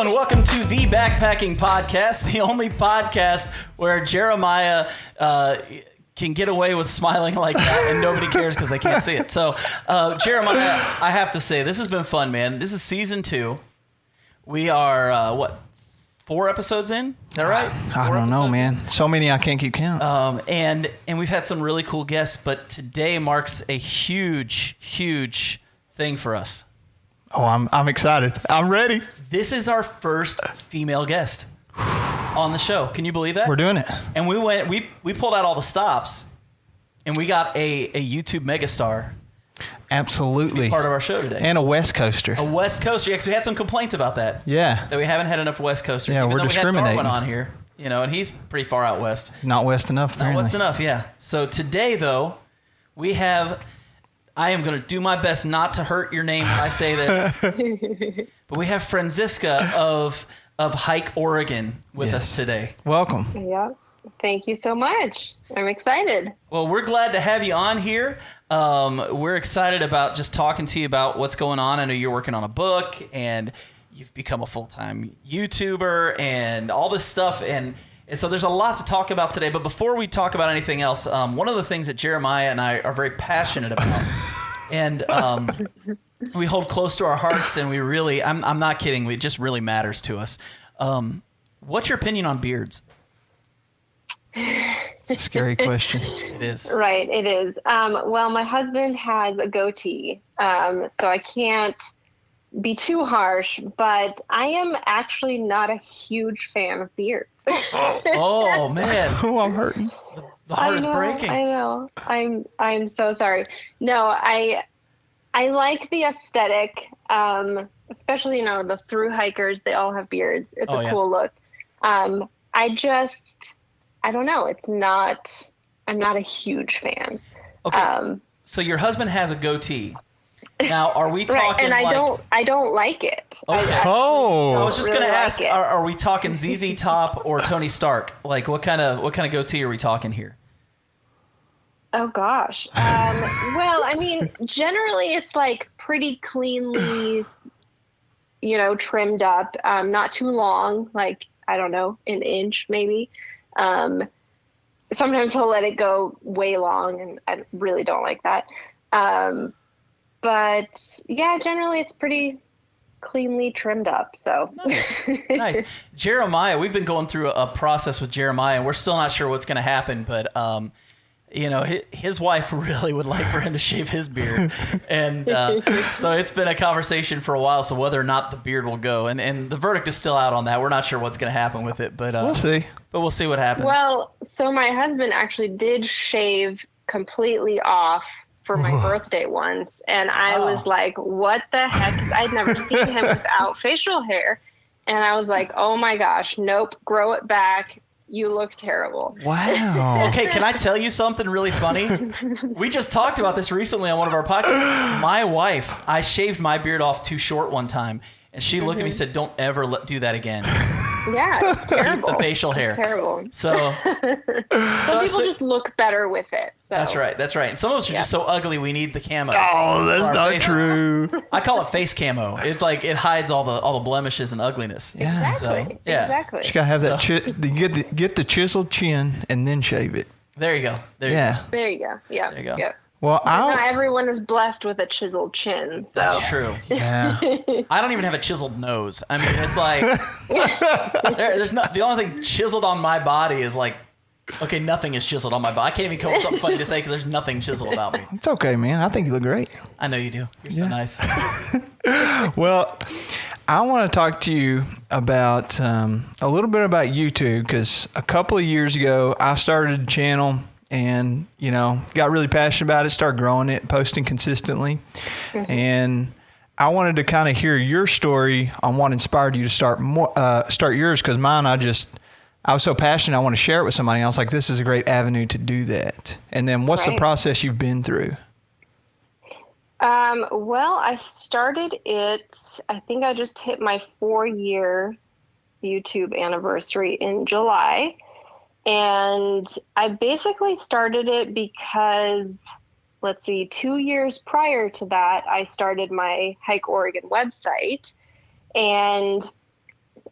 and welcome to the Backpacking Podcast, the only podcast where Jeremiah can get away with smiling like that and nobody cares because they can't see it. So, Jeremiah, I have to say, this has been fun, man. This is season 2. We are, 4 episodes in? Is that right? I don't know, man. So many I can't keep count. And we've had some really cool guests, but today marks a huge thing for us. Oh, I'm excited. I'm ready. This is our first female guest on the show. Can you believe that? We're doing it. And we pulled out all the stops, and we got a YouTube megastar. Absolutely. To be part of our show today. And a West Coaster. A West Coaster. Yeah, 'cause we had some complaints about that. Yeah. That we haven't had enough West Coasters. Yeah, we're discriminating. We had Darwin on here, and he's pretty far out west. Not west enough, apparently. Not west enough, yeah. So today, though, I am going to do my best not to hurt your name when I say this, but we have Franziska of Hike Oregon with us today. Welcome. Yeah. Thank you so much. I'm excited. Well, we're glad to have you on here. We're excited about just talking to you about what's going on. I know you're working on a book, and you've become a full-time YouTuber and all this stuff. And so there's a lot to talk about today. But before we talk about anything else, one of the things that Jeremiah and I are very passionate about, and we hold close to our hearts, and we really, I'm not kidding, it just really matters to us. What's your opinion on beards? It's a scary question. It is. Right, it is. Well, my husband has a goatee, so I can't be too harsh, but I am actually not a huge fan of beards. Oh, man. Oh, I'm hurting. The heart is breaking. I know. I'm so sorry. No, I like the aesthetic, especially, the thru hikers, they all have beards. It's a cool look. I don't know. I'm not a huge fan. Okay. So your husband has a goatee. Now, are we talking right, and I don't like it. Okay. I was just really going to ask, like are we talking ZZ Top or Tony Stark? Like, what kind of goatee are we talking here? Oh gosh. Well, I mean, generally it's like pretty cleanly, trimmed up, not too long, like, I don't know, an inch maybe. Sometimes he'll let it go way long, and I really don't like that. But yeah, generally it's pretty cleanly trimmed up. So nice. Jeremiah, we've been going through a process with Jeremiah, and we're still not sure what's going to happen, but his wife really would like for him to shave his beard. And so it's been a conversation for a while, so whether or not the beard will go. And the verdict is still out on that. We're not sure what's going to happen with it, but we'll see. But we'll see what happens. Well, so my husband actually did shave completely off for my birthday once. And I was like, what the heck? I'd never seen him without facial hair. And I was like, oh my gosh, nope, grow it back. You look terrible. Wow. Okay, can I tell you something really funny? We just talked about this recently on one of our podcasts. My wife, I shaved my beard off too short one time, and she looked at me and said, don't ever do that again. Yeah, it's terrible. The facial hair. It's terrible. So some people just look better with it. So. That's right. And some of us are just so ugly we need the camo. Oh, that's not faces. true. I call it face camo. It's like it hides all the blemishes and ugliness. Yeah. Exactly. So, yeah. Exactly. You gotta have that. Get the chiseled chin and then shave it. There you go. There you go. Yeah. There you go. Yeah. Well, not everyone is blessed with a chiseled chin. So. That's true. Yeah. I don't even have a chiseled nose. I mean, it's like there's not. The only thing chiseled on my body is like, okay, nothing is chiseled on my body. I can't even come up with something funny to say because there's nothing chiseled about me. It's okay, man. I think you look great. I know you do. You're so nice. Well, I want to talk to you about a little bit about YouTube, because a couple of years ago I started a channel and got really passionate about it, started growing it, posting consistently. Mm-hmm. And I wanted to kind of hear your story on what inspired you to start yours, because mine, I was so passionate I want to share it with somebody. I was like, this is a great avenue to do that. And then what's the process you've been through? Well, I started it, I think I just hit my 4-year YouTube anniversary in July. And I basically started it because, 2 years prior to that, I started my Hike Oregon website. And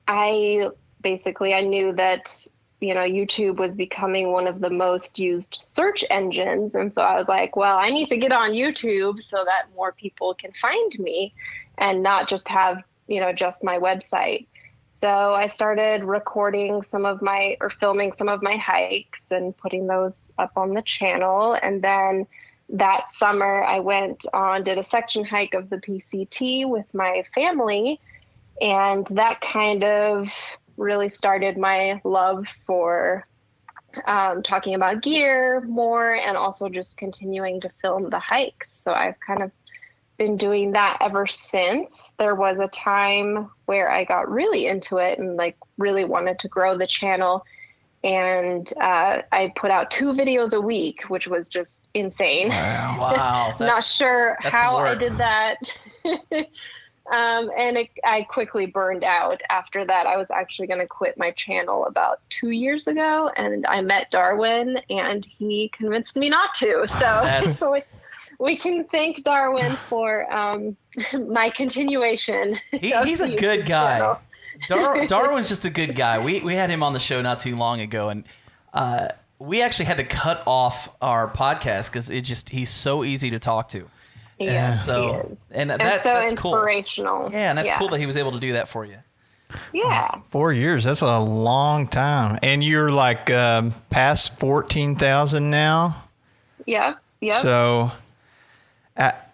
I knew that, YouTube was becoming one of the most used search engines. And so I was like, well, I need to get on YouTube so that more people can find me and not just have, just my website. So I started recording filming some of my hikes and putting those up on the channel. And then that summer I did a section hike of the PCT with my family. And that kind of really started my love for talking about gear more, and also just continuing to film the hikes. So I've kind of been doing that ever since. There was a time where I got really into it and really wanted to grow the channel. And I put out 2 videos a week, which was just insane. Wow. Not sure how I work. did that. I quickly burned out after that. I was actually going to quit my channel about 2 years ago, and I met Darwin, and he convinced me not to. So we can thank Darwin for my continuation. He's a good guy. Darwin's just a good guy. We had him on the show not too long ago, and we actually had to cut off our podcast because he's so easy to talk to. Yeah, that's that's inspirational. Cool. Yeah, and that's cool that he was able to do that for you. Yeah. 4 years, that's a long time. And you're past 14,000 now? Yeah. So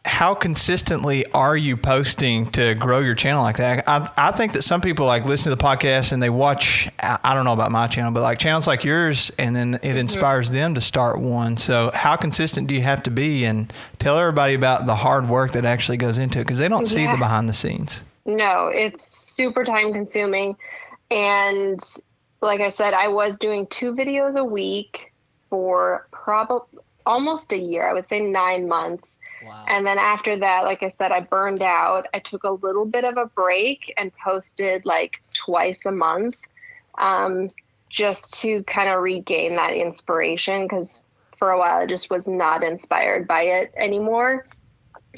how consistently are you posting to grow your channel like that? I think that some people listen to the podcast and they watch, I don't know about my channel, but channels like yours, and then it inspires them to start one. So how consistent do you have to be? And tell everybody about the hard work that actually goes into it, because they don't see the behind the scenes. No, it's super time consuming. And like I said, I was doing 2 videos a week for probably almost a year. I would say 9 months. Wow. And then after that, like I said, I burned out. I took a little bit of a break and posted twice a month, just to kind of regain that inspiration, because for a while I just was not inspired by it anymore.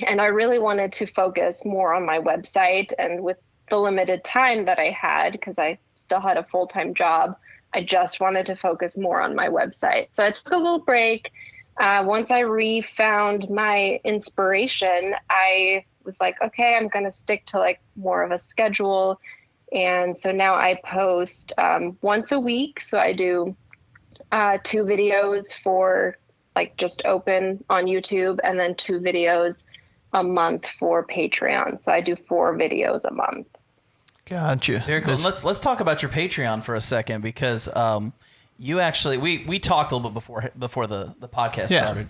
And I really wanted to focus more on my website, and with the limited time that I had, because I still had a full-time job, I just wanted to focus more on my website. So I took a little break. Once I refound my inspiration, I was like, okay, I'm going to stick to more of a schedule. And so now I post once a week. So I do 2 videos for just open on YouTube, and then 2 videos a month for Patreon. So I do 4 videos a month. Gotcha. Very cool. Let's talk about your Patreon for a second, because you actually, we talked a little bit before the podcast started.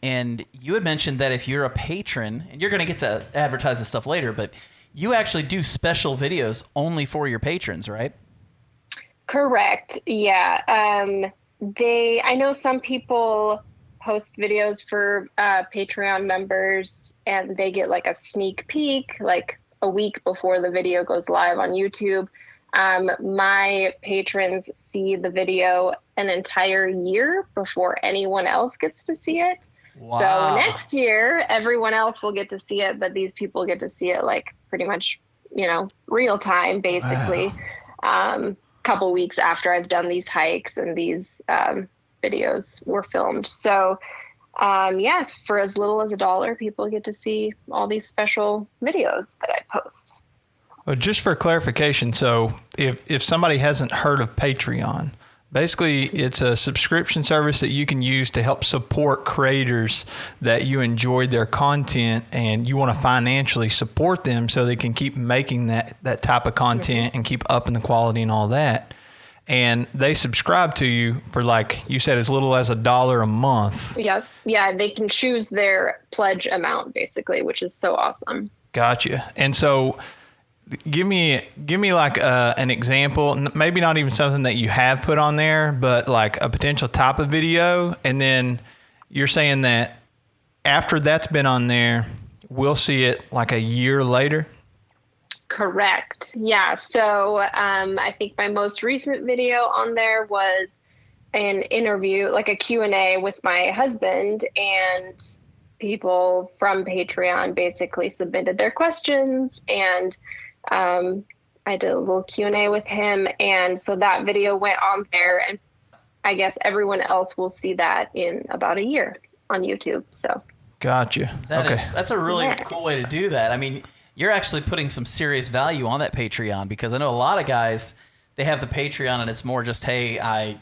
And you had mentioned that if you're a patron, and you're going to get to advertise this stuff later, but you actually do special videos only for your patrons, right? Correct. Yeah. I know some people post videos for Patreon members, and they get a sneak peek a week before the video goes live on YouTube. My patrons see the video an entire year before anyone else gets to see it. Wow. So next year, everyone else will get to see it, but these people get to see it pretty much, real time, basically. Wow. Couple weeks after I've done these hikes and these videos were filmed. So for as little as $1, people get to see all these special videos that I post. Well, just for clarification, so if somebody hasn't heard of Patreon, basically it's a subscription service that you can use to help support creators that you enjoyed their content, and you want to financially support them so they can keep making that type of content and keep upping the quality and all that. And they subscribe to you for, you said, as little as $1 a month. Yeah, they can choose their pledge amount, basically, which is so awesome. Gotcha. And so give me an example, maybe not even something that you have put on there, but a potential type of video. And then you're saying that after that's been on there, we'll see it a year later? Correct. Yeah. So I think my most recent video on there was an interview, a Q&A with my husband, and people from Patreon basically submitted their questions, and I did a little Q&A with him. And so that video went on there, and I guess everyone else will see that in about a year on YouTube. So Gotcha. That's a really cool way to do that. I mean, you're actually putting some serious value on that Patreon, because I know a lot of guys, they have the Patreon and it's more just, hey, I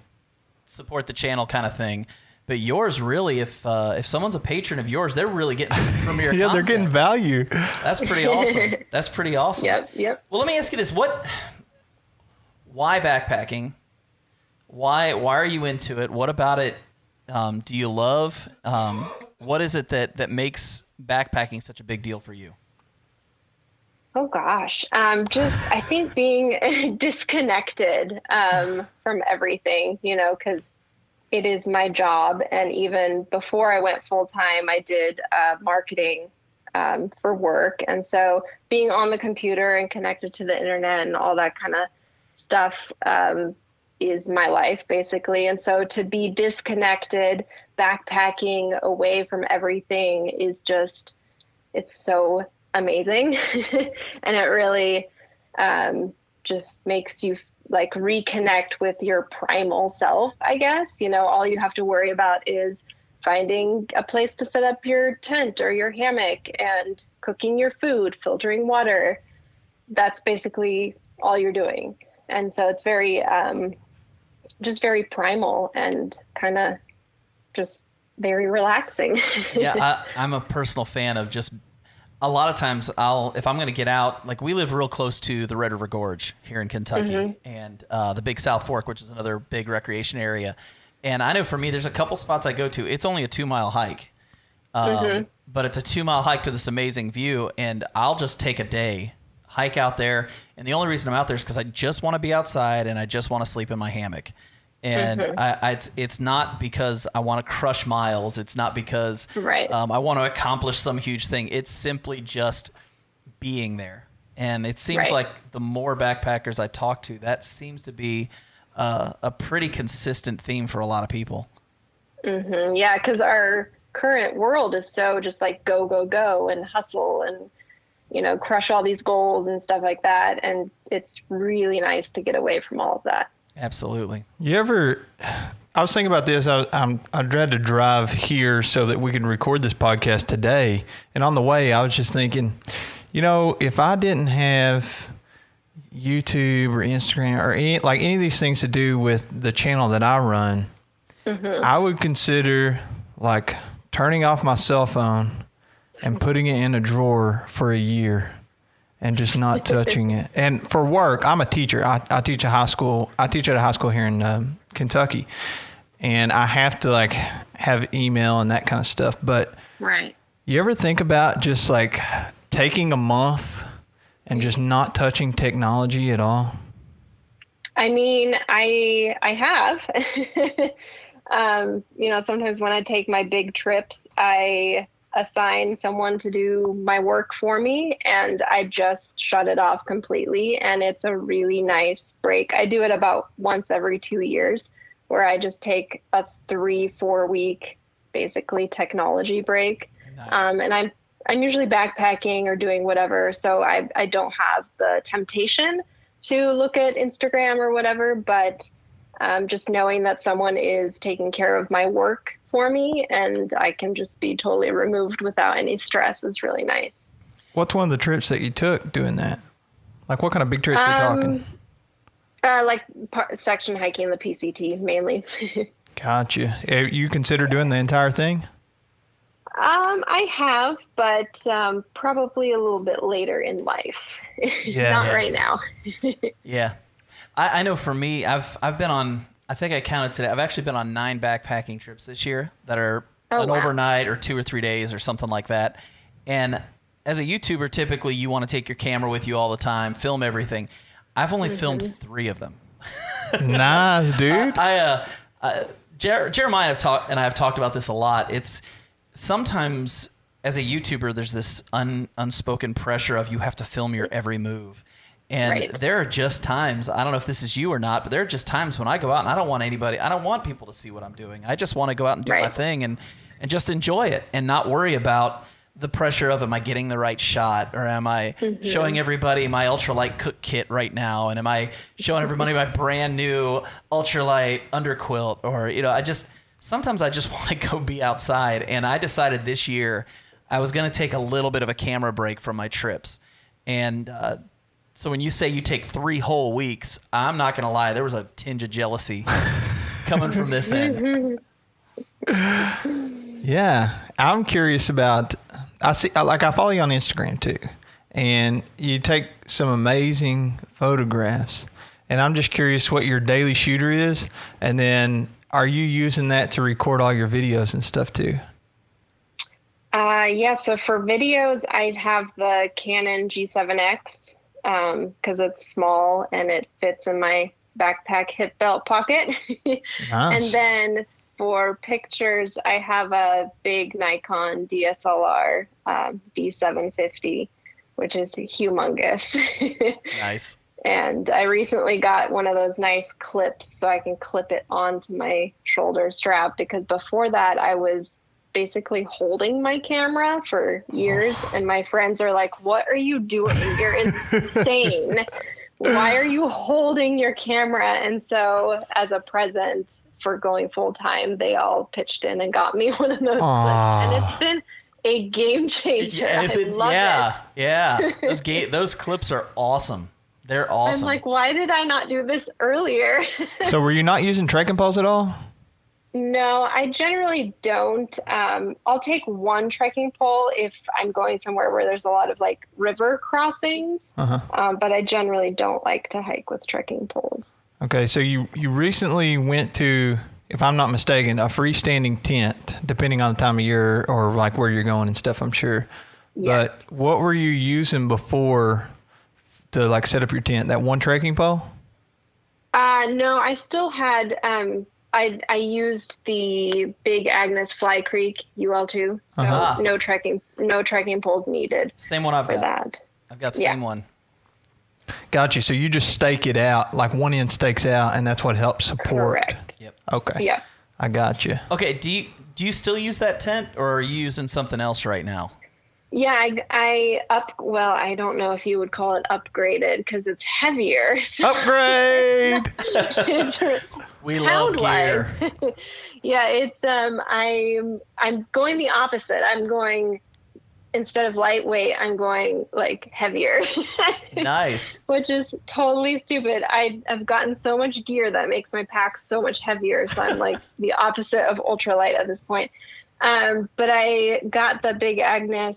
support the channel kind of thing. But yours really, if someone's a patron of yours, they're really getting premier content. They're getting value. That's pretty awesome. That's pretty awesome. Yep. Well, let me ask you this. Why backpacking? Why are you into it? What about it do you love? What is it that makes backpacking such a big deal for you? Oh gosh. I think being disconnected from everything, because it is my job. And even before I went full time, I did marketing for work. And so being on the computer and connected to the internet and all that kind of stuff is my life, basically. And so to be disconnected, backpacking away from everything is just, it's so amazing. And it really just makes you like reconnect with your primal self, I guess. All you have to worry about is finding a place to set up your tent or your hammock and cooking your food, filtering water. That's basically all you're doing. And so it's very, just very primal and kind of just very relaxing. Yeah, I'm a personal fan of just, a lot of times if I'm going to get out, like we live real close to the Red River Gorge here in Kentucky, and the Big South Fork, which is another big recreation area. And I know for me, there's a couple spots I go to. It's only a 2-mile hike, but it's a 2-mile hike to this amazing view. And I'll just take a day, hike out there. And the only reason I'm out there is because I just want to be outside and I just want to sleep in my hammock. And it's not because I want to crush miles. It's not because I want to accomplish some huge thing. It's simply just being there. And it seems like the more backpackers I talk to, that seems to be a pretty consistent theme for a lot of people. Yeah, because our current world is so just like go, go, go and hustle and, crush all these goals and stuff like that. And it's really nice to get away from all of that. Absolutely. I was thinking about this. I had to drive here so that we could record this podcast today. And on the way, I was just thinking, if I didn't have YouTube or Instagram or any of these things to do with the channel that I run, I would consider like turning off my cell phone and putting it in a drawer for a year and just not touching it. And for work, I'm a teacher. I teach at a high school. I teach at a high school here in Kentucky, and I have to like have email and that kind of stuff. But you ever think about just like taking a month and just not touching technology at all? I mean, I have. Sometimes when I take my big trips, I assign someone to do my work for me, and I just shut it off completely. And it's a really nice break. I do it about once every 2 years, where I just take a 3-4 week, basically technology break. Nice. And I'm usually backpacking or doing whatever. So I don't have the temptation to look at Instagram or whatever, but just knowing that someone is taking care of my work for me and I can just be totally removed without any stress is really nice. What's one of the trips that you took doing that? Like what kind of big trips are you talking? Section hiking, the PCT mainly. Gotcha. You consider doing the entire thing? I have, but probably a little bit later in life. Not right now. Yeah. I know for me, I've been on, I think I counted today, I've actually been on 9 backpacking trips this year that are overnight or 2 or 3 days or something like that. And as a YouTuber, typically you want to take your camera with you all the time, film everything. I've only filmed 3 of them. Nice, dude. Jeremiah and I have talked about this a lot. It's sometimes as a YouTuber, there's this unspoken pressure of you have to film your every move. And there are just times, I don't know if this is you or not, but there are just times when I go out and I don't want people to see what I'm doing. I just want to go out and do my thing and just enjoy it and not worry about the pressure of, am I getting the right shot, or am I showing everybody my ultralight cook kit right now, and am I showing everybody my brand new ultralight underquilt, or sometimes I just want to go be outside. And I decided this year I was going to take a little bit of a camera break from my trips. And so when you say you take 3 whole weeks, I'm not going to lie, there was a tinge of jealousy coming from this end. Yeah, I'm curious about. I follow you on Instagram too, and you take some amazing photographs. And I'm just curious what your daily shooter is, and then are you using that to record all your videos and stuff too? Yeah. So for videos, I'd have the Canon G7X because it's small and it fits in my backpack hip belt pocket. Nice. And then for pictures, I have a big Nikon DSLR D750, which is humongous. Nice. And I recently got one of those nice clips so I can clip it onto my shoulder strap, because before that I was basically holding my camera for years. And my friends are like, what are you doing? You're insane. Why are you holding your camera? And so as a present for going full time, they all pitched in and got me one of those clips. And it's been a game changer. I love it. Yeah. Those clips are awesome. They're awesome. I'm like, why did I not do this earlier? So were you not using trekking poles at all? No, I generally don't. I'll take one trekking pole if I'm going somewhere where there's a lot of like river crossings, but I generally don't like to hike with trekking poles. Okay, so you recently went to, if I'm not mistaken, a freestanding tent, depending on the time of year or like where you're going and stuff, I'm sure. Yes. But what were you using before to like set up your tent? That one trekking pole? No, I still had, I used the Big Agnes Fly Creek UL2, so no trekking poles needed. Same one I've got. That. I've got the same one. Got you. So you just stake it out, like one end stakes out, and that's what helps support. Correct. Yep. Okay. Yeah. I got you. Okay. Do you still use that tent, or are you using something else right now? Yeah, I don't know if you would call it upgraded because it's heavier. Upgrade! We love gear. Yeah, it's I'm going the opposite. I'm going, instead of lightweight, I'm going like heavier. Nice. Which is totally stupid. I've gotten so much gear that makes my pack so much heavier. So I'm like the opposite of ultralight at this point. But I got the Big Agnes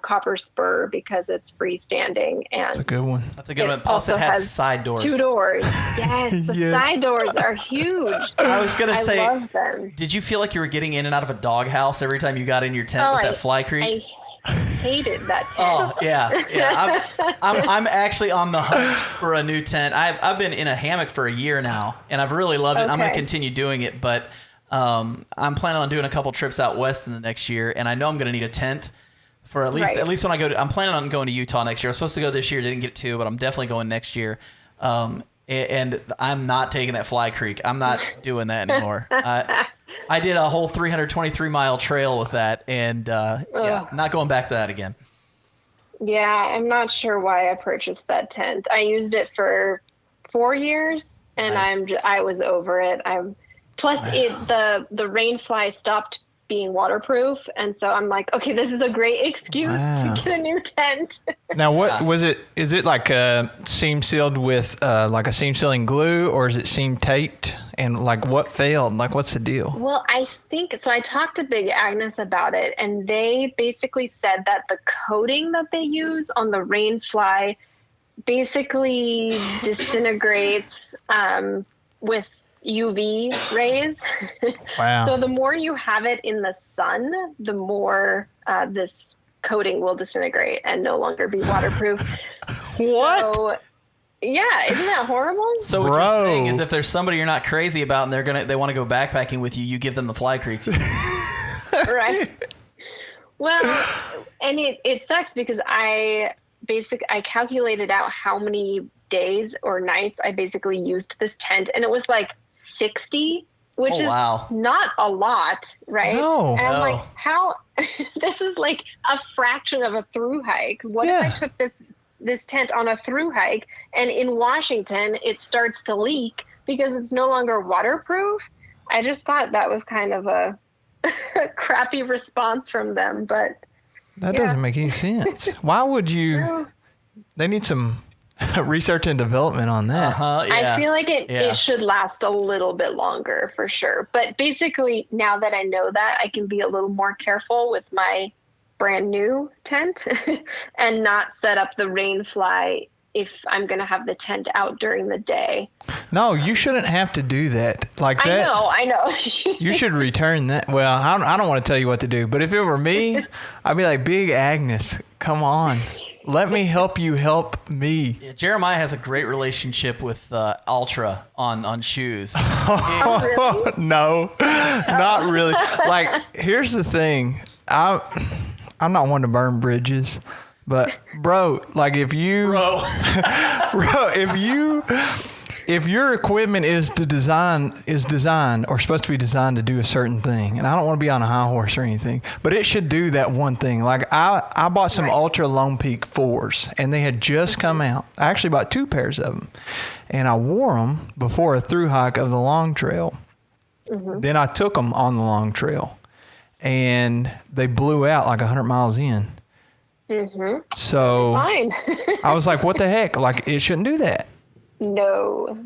copper spur because it's freestanding, and That's a good one. That's a good one. Plus, it has side doors. 2 doors. Yes, the side doors are huge. I was gonna say, I love them. Did you feel like you were getting in and out of a doghouse every time you got in your tent with that Fly Creek? I hated that tent. Oh yeah. I'm actually on the hunt for a new tent. I've been in a hammock for a year now, and I've really loved it. I'm going to continue doing it, but I'm planning on doing a couple trips out west in the next year, and I know I'm going to need a tent for at least when I go. I'm planning on going to Utah next year. I was supposed to go this year, didn't get to, but I'm definitely going next year. And I'm not taking that Fly Creek. I'm not doing that anymore. I did a whole 323-mile trail with that, and not going back to that again. Yeah, I'm not sure why I purchased that tent. I used it for 4 years, and Nice. I was over it. The rain fly stopped being waterproof, and so I'm like, okay, this is a great excuse to get a new tent. Now, what was it? Is it like seam sealed with like a seam sealing glue, or is it seam taped? And like, what failed? Like, what's the deal? Well, I think so. I talked to Big Agnes about it, and they basically said that the coating that they use on the rain fly basically disintegrates with UV rays. Wow. So the more you have it in the sun, the more this coating will disintegrate and no longer be waterproof. What? So, yeah, isn't that horrible? So what you're saying is, if there's somebody you're not crazy about and they want to go backpacking with you, you give them the Fly Creek. Right. Well, and it sucks because I calculated out how many days or nights I basically used this tent, and it was like 60 which Oh, is wow. not a lot, right? No. And I'm No. like, how? This is like a fraction of a through hike. What if Yeah. I took this tent on a through hike, and in Washington it starts to leak because it's no longer waterproof? I just thought that was kind of a crappy response from them, but That Yeah. doesn't make any sense. Why would you? True. They need some research and development on that. Yeah. I feel like Yeah. it should last a little bit longer for sure. But basically, now that I know that, I can be a little more careful with my brand new tent and not set up the rain fly if I'm going to have the tent out during the day. No, you shouldn't have to do that. Like that. I know. You should return that. Well, I don't want to tell you what to do, but if it were me, I'd be like, Big Agnes, come on. Let me help you help me. Yeah, Jeremiah has a great relationship with Ultra on shoes. Oh, really? No, not really. Like, here's the thing. I'm not one to burn bridges, but bro, like if you, Bro. bro, if your equipment is designed or supposed to be designed to do a certain thing, and I don't want to be on a high horse or anything, but it should do that one thing. Like I bought some Ultra Lone Peak 4s, and they had just come out. I actually bought 2 pairs of them, and I wore them before a through hike of the long trail. Then I took them on the long trail, and they blew out like 100 miles in. So Fine. I was like, what the heck? Like, it shouldn't do that. No.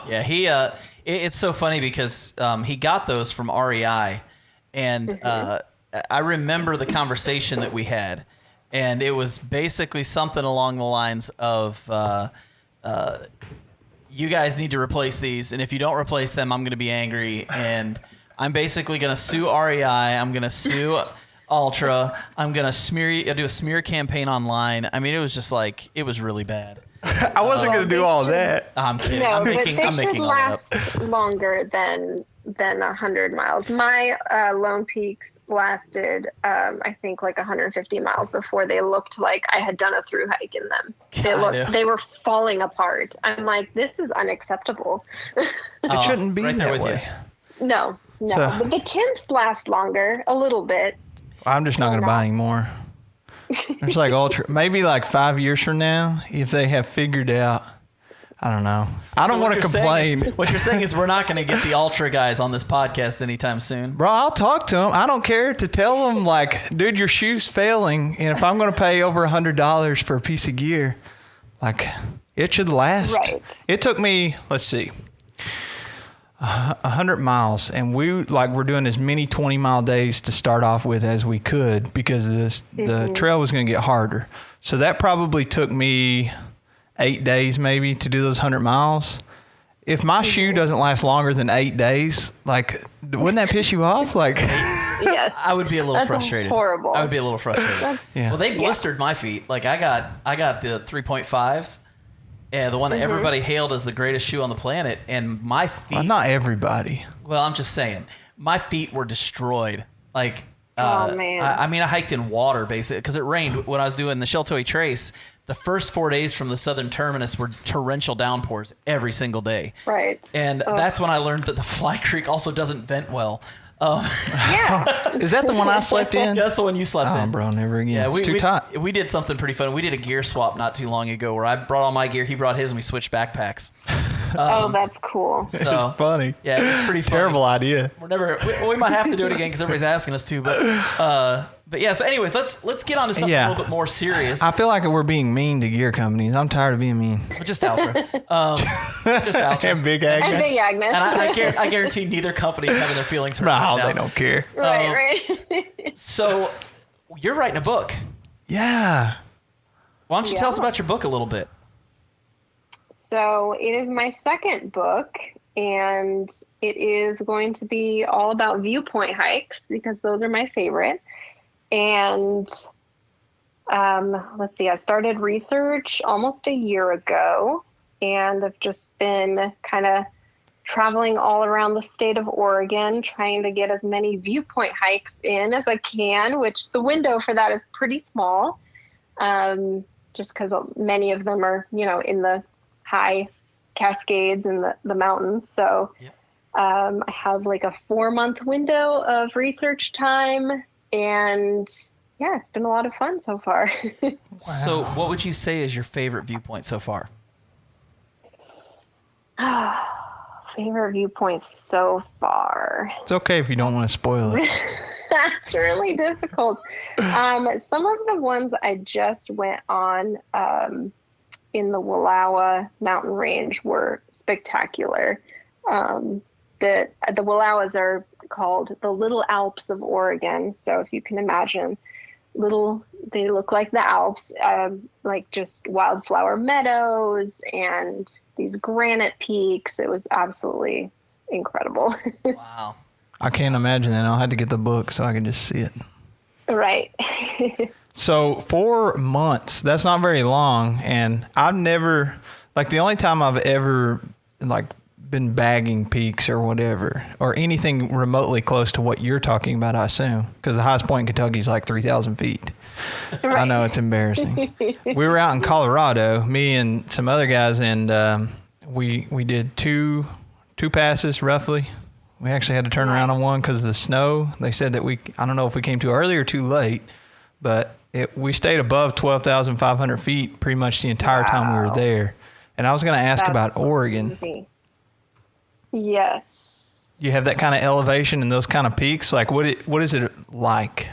Yeah, he it's so funny because he got those from REI, and I remember the conversation that we had, and it was basically something along the lines of you guys need to replace these, and if you don't replace them, I'm going to be angry, and I'm basically going to sue REI. I'm going to sue Ultra. I'm going to do a smear campaign online. I mean, it was just like, it was really bad. I wasn't going to do all that. I'm kidding. No, I'm but making they should all that up. last longer than 100 miles. My Lone Peaks lasted, I think, like 150 miles before they looked like I had done a through hike in them. They were falling apart. I'm like, this is unacceptable. It shouldn't be right there that with way. No. So- But the tents last longer, a little bit. I'm just not going to buy any more. It's like Ultra. Maybe like 5 years from now, if they have figured out, I don't know. I don't want to complain. What you're saying is we're not going to get the Ultra guys on this podcast anytime soon. Bro, I'll talk to them. I don't care to tell them, like, dude, your shoe's failing. And if I'm going to pay over $100 for a piece of gear, like, it should last. Right. It took me, let's see, 100 miles. And we're doing as many 20-mile days to start off with as we could because the trail was going to get harder. So that probably took me 8 days maybe to do those 100 miles. If my shoe doesn't last longer than 8 days, like, wouldn't that piss you off? Like, Yes. I would be a little That's frustrated. horrible. I would be a little frustrated. yeah. Well, they blistered my feet. Like I got the 3.5s, and the one that everybody hailed as the greatest shoe on the planet, and my feet. Well, not everybody. Well, I'm just saying, my feet were destroyed. Like, Oh, man. I mean, I hiked in water basically because it rained when I was doing the Sheltoe Trace. The first 4 days from the southern terminus were torrential downpours every single day. Right. And that's when I learned that the Fly Creek also doesn't vent well. Yeah. Is that the one I slept in? Yeah, that's the one you slept Oh, in. bro, never again. Yeah, It's too tight. we did something pretty fun. We did a gear swap not too long ago where I brought all my gear, he brought his, and we switched backpacks. Oh, that's cool. So It's funny. yeah, it was pretty funny. Terrible idea. We're never. We might have to do it again because everybody's asking us to. But yeah. So, anyways, let's get on to something Yeah. a little bit more serious. I feel like we're being mean to gear companies. I'm tired of being mean. But just Ultra. Just Ultra. And Big And Agnes. Big Agnes. And I guarantee neither company is having their feelings hurt. No, right now. they don't care. right. So, you're writing a book. Yeah. Why don't you tell us Yeah. about your book a little bit? So it is my second book, and it is going to be all about viewpoint hikes because those are my favorite. And let's see, I started research almost a year ago, and I've just been kind of traveling all around the state of Oregon, trying to get as many viewpoint hikes in as I can, which the window for that is pretty small, just because many of them are, in the high cascades in the mountains. So Yep. I have like a 4-month window of research time, and yeah, it's been a lot of fun so far. So what would you say is your favorite viewpoint so far? Favorite viewpoints so far. It's okay if you don't want to spoil it. That's really difficult. Some of the ones I just went on in the Wallowa mountain range were spectacular. The Wallowas are called the Little Alps of Oregon. So if you can imagine, they look like the Alps, like just wildflower meadows and these granite peaks. It was absolutely incredible. Wow. I can't imagine that. I'll have to get the book so I can just see it. Right. So 4 months, that's not very long. And I've never, like the only time I've ever like been bagging peaks or whatever, or anything remotely close to what you're talking about, I assume, because the highest point in Kentucky is like 3,000 feet. Right. I know it's embarrassing. We were out in Colorado, me and some other guys, and we did two passes roughly. We actually had to turn around on one because of the snow. They said that I don't know if we came too early or too late, but we stayed above 12,500 feet pretty much the entire time we were there. And I was going to ask about Oregon. Crazy. Yes. You have that kind of elevation and those kind of peaks. Like what is it like?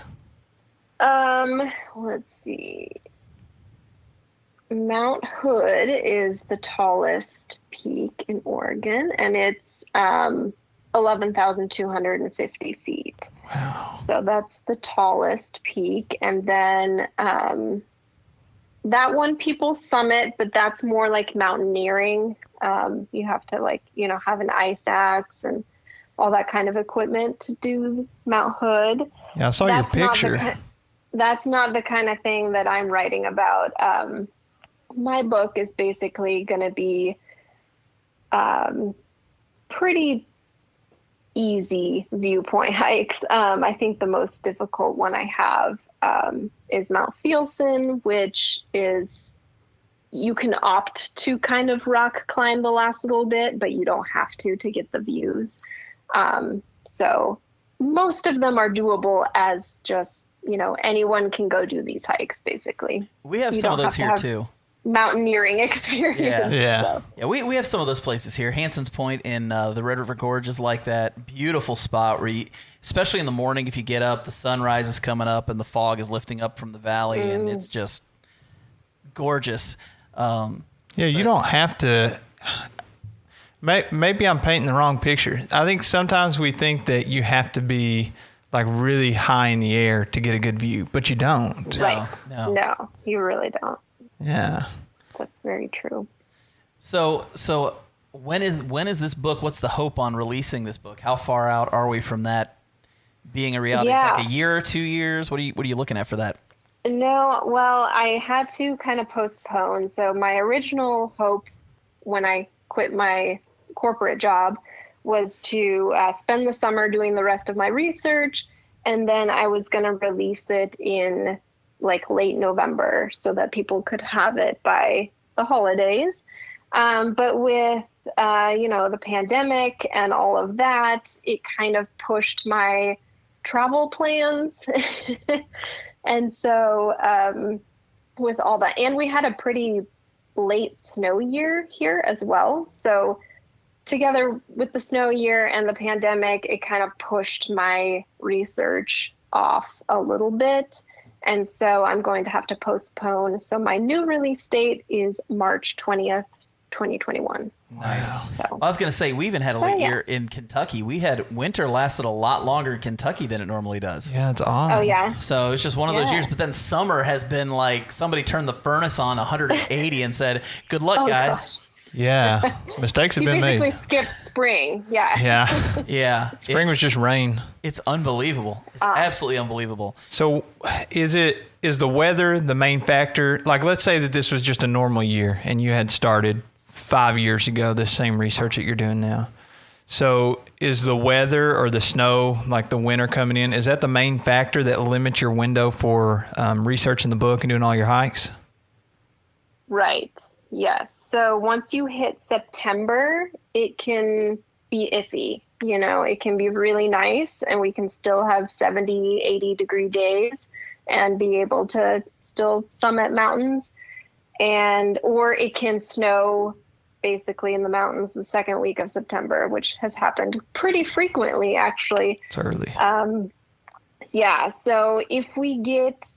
Let's see. Mount Hood is the tallest peak in Oregon, and it's 11,250 feet. Wow. So that's the tallest peak. And then that one people summit, but that's more like mountaineering. You have to have an ice axe and all that kind of equipment to do Mount Hood. Yeah, I saw your picture. That's not the kind of thing that I'm writing about. My book is basically going to be pretty easy viewpoint hikes. I think the most difficult one I have is Mount Fielsen, which is, you can opt to kind of rock climb the last little bit, but you don't have to get the views. So most of them are doable as just, anyone can go do these hikes, basically. We have some of those here too. Mountaineering experience. Yeah. So. Yeah, we have some of those places here. Hanson's Point in the Red River Gorge is like that. Beautiful spot where especially in the morning, if you get up, the sunrise is coming up and the fog is lifting up from the valley, and it's just gorgeous. You don't have to. Maybe I'm painting the wrong picture. I think sometimes we think that you have to be like really high in the air to get a good view, but you don't. Right. No, you really don't. Yeah. That's very true. So when is this book? What's the hope on releasing this book? How far out are we from that being a reality? Yeah. It's like a year or 2 years. What are you looking at for that? No, well, I had to kind of postpone. So my original hope when I quit my corporate job was to spend the summer doing the rest of my research, and then I was going to release it in like late November so that people could have it by the holidays. But with, the pandemic and all of that, it kind of pushed my travel plans. And so with all that, and we had a pretty late snow year here as well. So together with the snow year and the pandemic, it kind of pushed my research off a little bit. And so I'm going to have to postpone. So my new release date is March 20th, 2021. Nice. So, I was going to say, we even had a late year in Kentucky. Winter lasted a lot longer in Kentucky than it normally does. Yeah, it's odd. oh, yeah. So it's just one of those years. But then summer has been like somebody turned the furnace on 180 and said, good luck, guys. Gosh. Yeah. Mistakes have You been basically made. skipped spring. Yeah. Yeah. Yeah. Spring was just rain. It's unbelievable. It's absolutely unbelievable. So is the weather the main factor? Like, let's say that this was just a normal year and you had started 5 years ago, this same research that you're doing now. So is the weather or the snow, like the winter coming in, is that the main factor that limits your window for researching the book and doing all your hikes? Right. Yes. So once you hit September, it can be iffy. It can be really nice and we can still have 70, 80-degree days and be able to still summit mountains. Or it can snow basically in the mountains the second week of September, which has happened pretty frequently, actually. It's early. Yeah. So if we get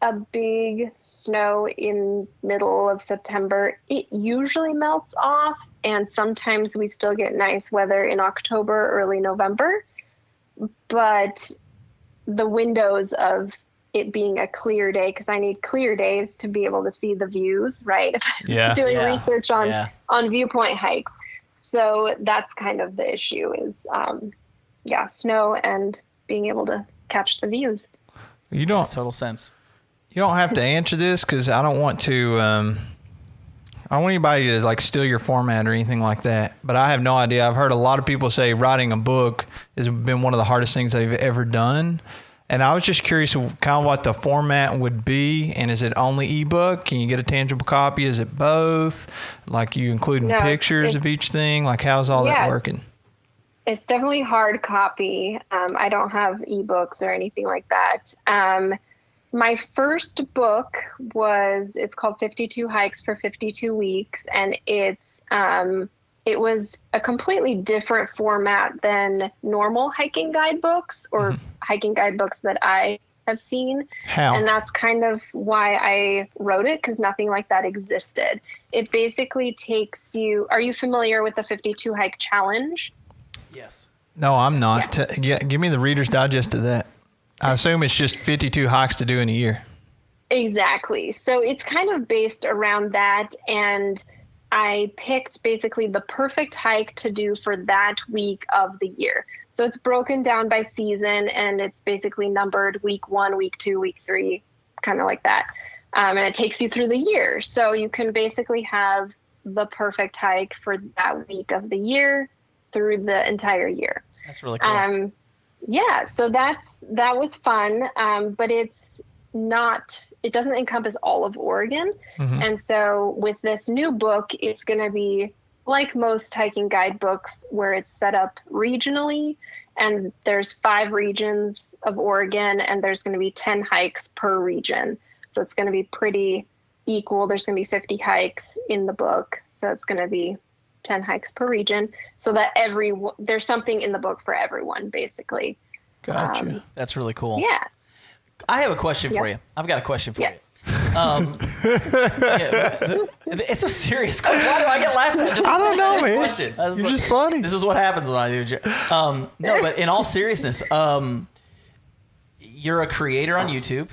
a big snow in middle of September, it usually melts off, and sometimes we still get nice weather in October, early November. But the windows of it being a clear day, because I need clear days to be able to see the views, right? Yeah. Doing research on viewpoint hikes. So that's kind of the issue is, snow and being able to catch the views. You don't. Makes total sense. You don't have to answer this because I don't want to. I don't want anybody to like steal your format or anything like that. But I have no idea. I've heard a lot of people say writing a book has been one of the hardest things they've ever done. And I was just curious kind of what the format would be. And is it only ebook? Can you get a tangible copy? Is it both? Like you including pictures of each thing? Like how's all that working? It's definitely hard copy. I don't have ebooks or anything like that. My first book it's called 52 Hikes for 52 Weeks, and it was a completely different format than normal hiking guidebooks or hiking guidebooks that I have seen. How? And that's kind of why I wrote it, because nothing like that existed. It basically takes you, are you familiar with the 52 Hike Challenge? Yes. No, I'm not. Yeah. Give me the Reader's Digest of that. I assume it's just 52 hikes to do in a year. Exactly. So it's kind of based around that. And I picked basically the perfect hike to do for that week of the year. So it's broken down by season and it's basically numbered week 1, week 2, week 3, kind of like that. And it takes you through the year. So you can basically have the perfect hike for that week of the year through the entire year. That's really cool. Yeah, so that was fun, but it doesn't encompass all of Oregon. Mm-hmm. And so with this new book, it's going to be like most hiking guidebooks where it's set up regionally, and there's 5 regions of Oregon, and there's going to be 10 hikes per region. So it's going to be pretty equal. There's going to be 50 hikes in the book, so it's going to be 10 hikes per region, so that there's something in the book for everyone, basically. Gotcha. That's really cool. Yeah. I have a question for you. I've got a question for you. It's a serious question. Why do I get laughed at? I don't know, man. You're just funny. This is what happens when I do. No, but in all seriousness, you're a creator on YouTube.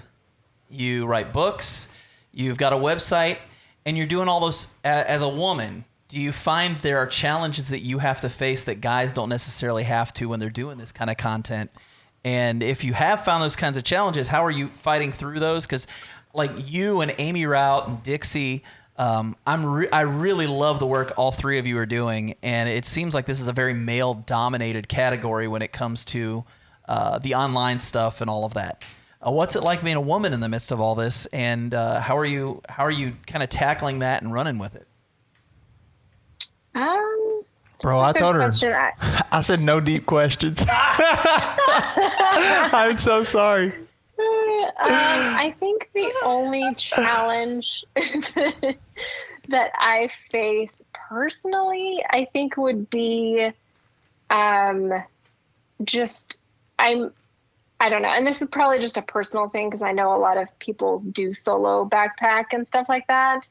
You write books. You've got a website, and you're doing all those as a woman. Do you find there are challenges that you have to face that guys don't necessarily have to when they're doing this kind of content? And if you have found those kinds of challenges, how are you fighting through those? Because like you and Amy Rout and Dixie, I really love the work all 3 of you are doing. And it seems like this is a very male-dominated category when it comes to the online stuff and all of that. What's it like being a woman in the midst of all this? And how are you kind of tackling that and running with it? Bro, I told her. I said no deep questions. I'm so sorry. I think the only challenge that I face personally, I think would be I don't know. And this is probably just a personal thing because I know a lot of people do solo backpack and stuff like that.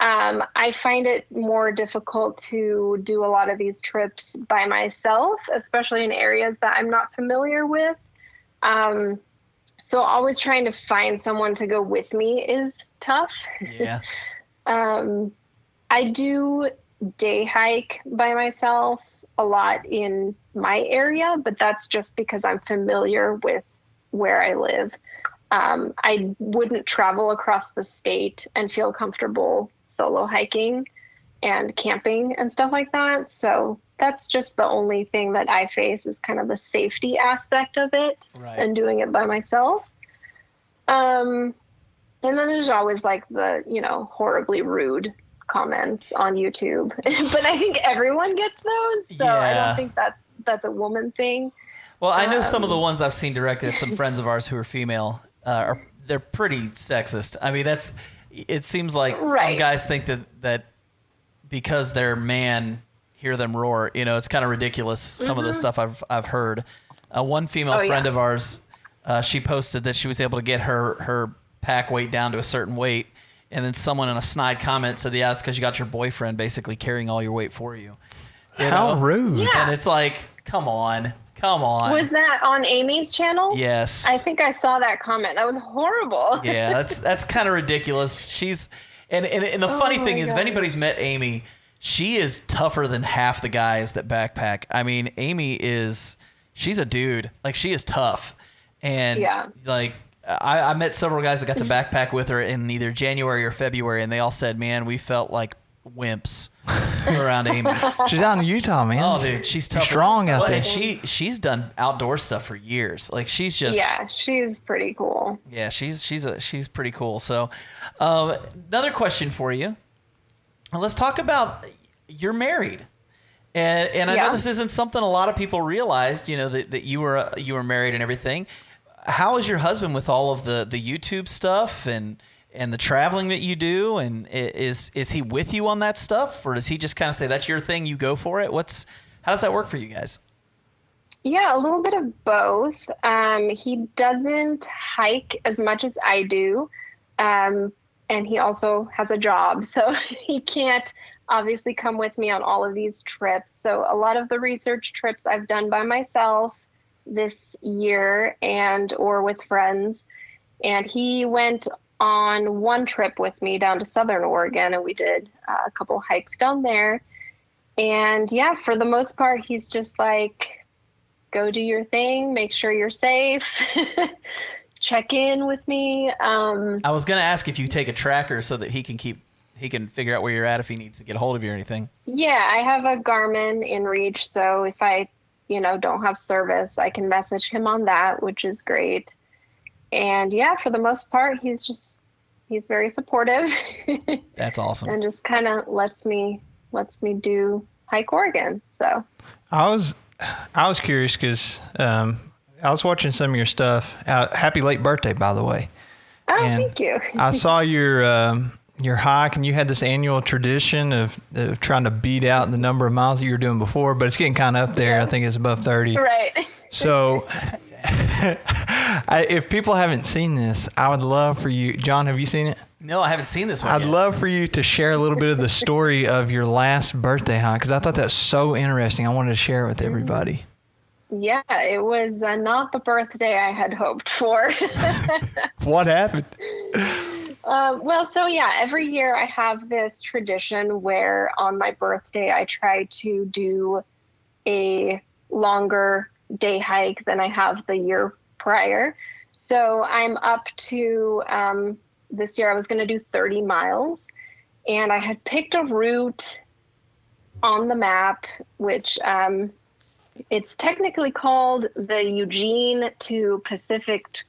I find it more difficult to do a lot of these trips by myself, especially in areas that I'm not familiar with. So always trying to find someone to go with me is tough. Yeah. I do day hike by myself a lot in my area, but that's just because I'm familiar with where I live. I wouldn't travel across the state and feel comfortable solo hiking and camping and stuff like that. So that's just the only thing that I face is kind of the safety aspect of it and doing it by myself. And then there's always like the, horribly rude comments on YouTube, but I think everyone gets those. So I don't think that's a woman thing. Well, I know some of the ones I've seen directed at some friends of ours who are female they're pretty sexist. I mean, it seems like some guys think that because they're man, hear them roar. You know, it's kind of ridiculous. Some of the stuff I've heard. One female friend of ours, she posted that she was able to get her pack weight down to a certain weight, and then someone in a snide comment said, "Yeah, it's because you got your boyfriend basically carrying all your weight for you." How rude! Yeah. And it's like, come on. Was that on Amy's channel? Yes. I think I saw that comment. That was horrible. Yeah, that's kind of ridiculous. She's and the funny thing is, if anybody's met Amy, she is tougher than half the guys that backpack. I mean, she's a dude. Like, she is tough. And like I met several guys that got to backpack with her in either January or February, and they all said, "Man, we felt like wimps around Amy." She's out in Utah, man. Oh, dude, she's tough. Strong out there. And she's done outdoor stuff for years. Like, she's just she's pretty cool. Yeah, she's pretty cool. So, another question for you. Let's talk about, you're married, and I know this isn't something a lot of people realized. You know, that you were married and everything. How is your husband with all of the YouTube stuff and the traveling that you do? And is he with you on that stuff, or does he just kind of say that's your thing, you go for it? How does that work for you guys? Yeah, a little bit of both. He doesn't hike as much as I do. And he also has a job, so he can't obviously come with me on all of these trips. So a lot of the research trips I've done by myself this year or with friends. And he went on one trip with me down to Southern Oregon, and we did a couple hikes down there. And yeah, for the most part, he's just like, go do your thing, make sure you're safe, check in with me. I was going to ask if you take a tracker so that he can figure out where you're at if he needs to get a hold of you or anything. Yeah, I have a Garmin inReach, so if I, don't have service, I can message him on that, which is great. And yeah, for the most part, he's very supportive. That's awesome. And just kind of lets me do Hike Oregon. So I was curious because I was watching some of your stuff. Happy late birthday, by the way. Oh, thank you. I saw your hike, and you had this annual tradition of trying to beat out the number of miles that you were doing before, but it's getting kind of up there. Yeah. I think it's above 30. Right. So if people haven't seen this, I would love for you, John, have you seen it? No, I haven't seen this one I'd love for you to share a little bit of the story of your last birthday hike, because I thought that's so interesting. I wanted to share it with everybody. Yeah, it was not the birthday I had hoped for. What happened? Every year I have this tradition where on my birthday I try to do a longer day hike than I have the year prior. So I'm up to, this year I was going to do 30 miles, and I had picked a route on the map, which it's technically called the Eugene to Pacific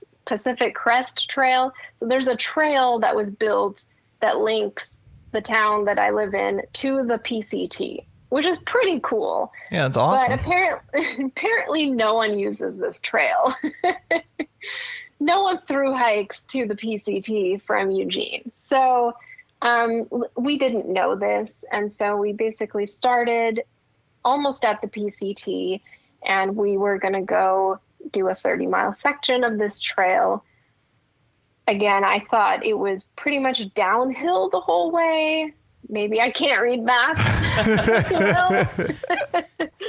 Crest Trail. So there's a trail that was built that links the town that I live in to the PCT, which is pretty cool. Yeah, it's awesome. But apparently no one uses this trail. No one through hikes to the PCT from Eugene. So we didn't know this. And so we basically started almost at the PCT, and we were going to go do a 30-mile section of this trail. Again, I thought it was pretty much downhill the whole way. Maybe I can't read maps.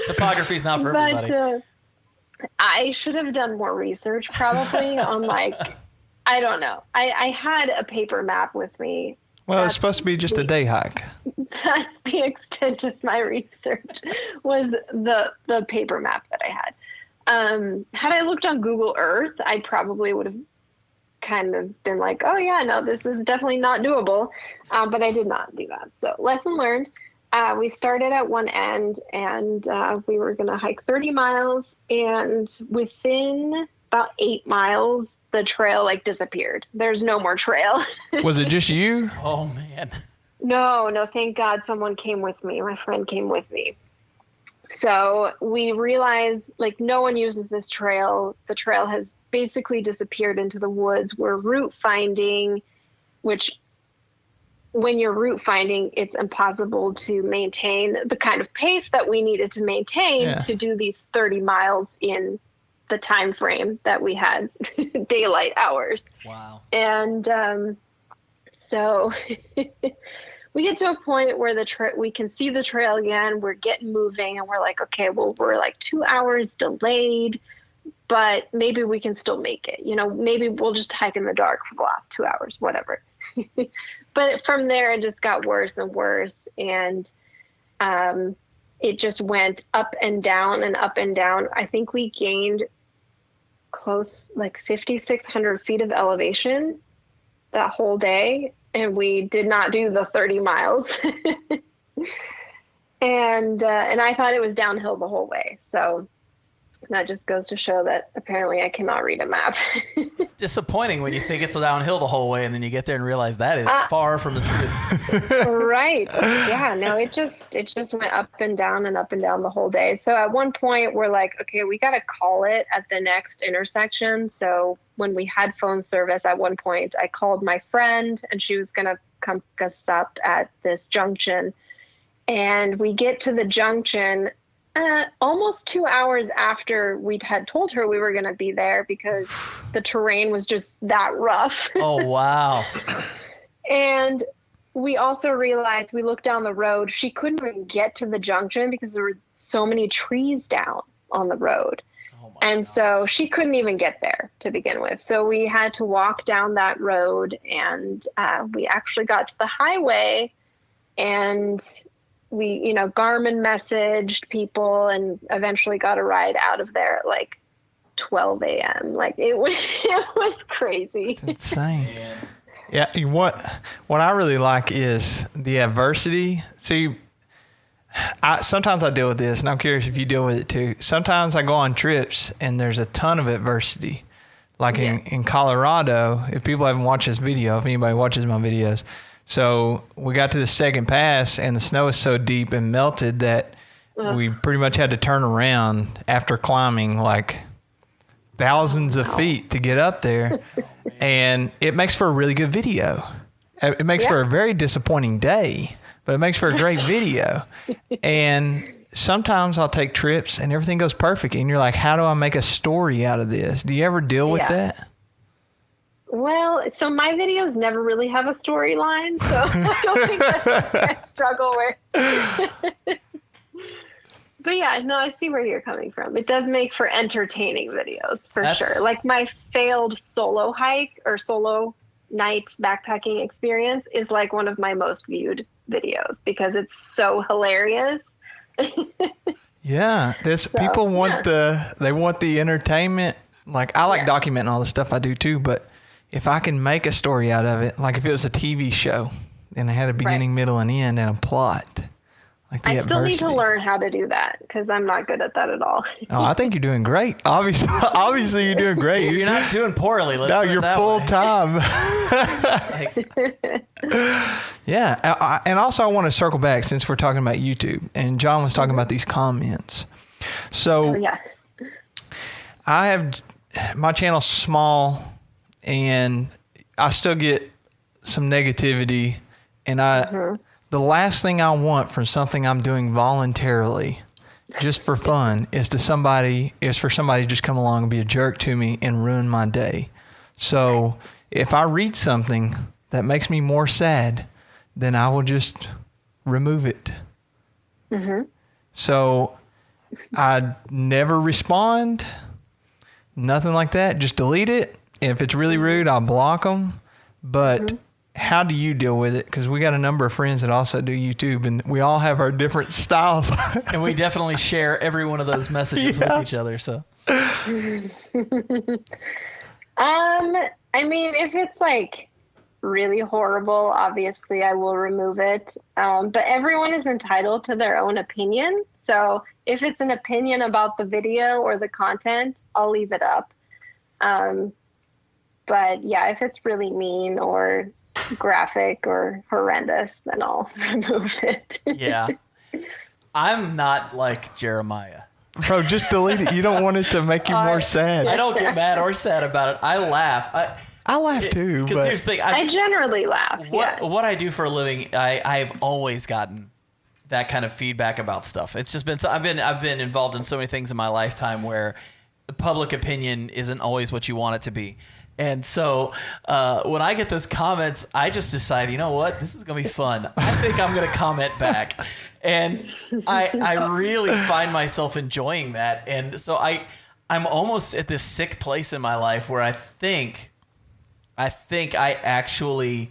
Topography is not for everybody. I should have done more research probably on I don't know. I had a paper map with me. Well, it's supposed to be just a day hike. That's the extent of my research, was the paper map that I had. Had I looked on Google Earth, I probably would have kind of been like, oh yeah, no, this is definitely not doable. But I did not do that. So lesson learned. We started at one end, and we were going to hike 30 miles. And within about 8 miles, the trail disappeared. There's no more trail. Was it just you? Oh man. No, thank God someone came with me. My friend came with me. So we realized, like, no one uses this trail. The trail has basically disappeared into the woods. We're route finding, which when you're route finding, it's impossible to maintain the kind of pace that we needed to maintain to do these 30 miles in the time frame that we had, daylight hours. Wow. And so we get to a point where we can see the trail again. We're getting moving, and we're like, okay, well, we're like 2 hours delayed, but maybe we can still make it. You know, maybe we'll just hike in the dark for the last 2 hours, whatever. But from there, it just got worse and worse, and it just went up and down and up and down. I think we gained close, like 5,600 feet of elevation that whole day, and we did not do the 30 miles. And I thought it was downhill the whole way. So that just goes to show that apparently I cannot read a map. It's disappointing when you think it's downhill the whole way, and then you get there and realize that is far from the truth. Right. Yeah, no, it just went up and down the whole day. So at one point we're like, okay, we got to call it at the next intersection. So when we had phone service, at one point I called my friend, and she was going to come pick us up at this junction. And we get to the junction almost 2 hours after we had told her we were going to be there, because the terrain was just that rough. Oh, wow. And we also realized, we looked down the road, she couldn't even get to the junction because there were so many trees down on the road. Oh and gosh. So she couldn't even get there to begin with. So we had to walk down that road, and we actually got to the highway, and we, Garmin messaged people and eventually got a ride out of there at like 12 a.m. Like it was crazy. It's insane. Yeah. What I really like is the adversity. See, sometimes I deal with this, and I'm curious if you deal with it too. Sometimes I go on trips and there's a ton of adversity. Like in Colorado, if people haven't watched this video, if anybody watches my videos, so we got to the second pass, and the snow is so deep and melted that we pretty much had to turn around after climbing like thousands of feet to get up there. And it makes for a really good video. It makes for a very disappointing day, but it makes for a great video. And sometimes I'll take trips and everything goes perfect, and you're like, how do I make a story out of this? Do you ever deal with that? Well, so my videos never really have a storyline, so I don't think that's what I struggle with. But yeah, no, I see where you're coming from. It does make for entertaining videos, for sure. Like my failed solo hike or solo night backpacking experience is like one of my most viewed videos because it's so hilarious. Yeah, people want the entertainment. Like I like documenting all the stuff I do too, but if I can make a story out of it, like if it was a TV show and it had a beginning, middle, and end and a plot. Like I still need to learn how to do that because I'm not good at that at all. Oh, I think you're doing great. Obviously you're doing great. You're not doing poorly. No, you're full time. Yeah. And also I want to circle back since we're talking about YouTube and John was talking about these comments. So I have my channel's small and I still get some negativity, and the last thing I want from something I'm doing voluntarily, just for fun, is for somebody to just come along and be a jerk to me and ruin my day. So if I read something that makes me more sad, then I will just remove it. So I never respond, nothing like that. Just delete it. If it's really rude, I'll block them. But how do you deal with it? Because we got a number of friends that also do YouTube, and we all have our different styles. And we definitely share every one of those messages with each other. So, I mean, if it's like really horrible, obviously I will remove it. But everyone is entitled to their own opinion. So if it's an opinion about the video or the content, I'll leave it up. But yeah, if it's really mean or graphic or horrendous, then I'll remove it. Yeah. I'm not like Jeremiah. Bro, just delete it. You don't want it to make you more sad. I don't get mad or sad about it. I laugh. I laugh too, Because but here's the thing. I generally laugh. What I do for a living, I've always gotten that kind of feedback about stuff. It's just been I've been involved in so many things in my lifetime where the public opinion isn't always what you want it to be. And so when I get those comments, I just decide, you know what, this is gonna be fun. I think I'm gonna comment back, and I really find myself enjoying that. And so I'm almost at this sick place in my life where I think I actually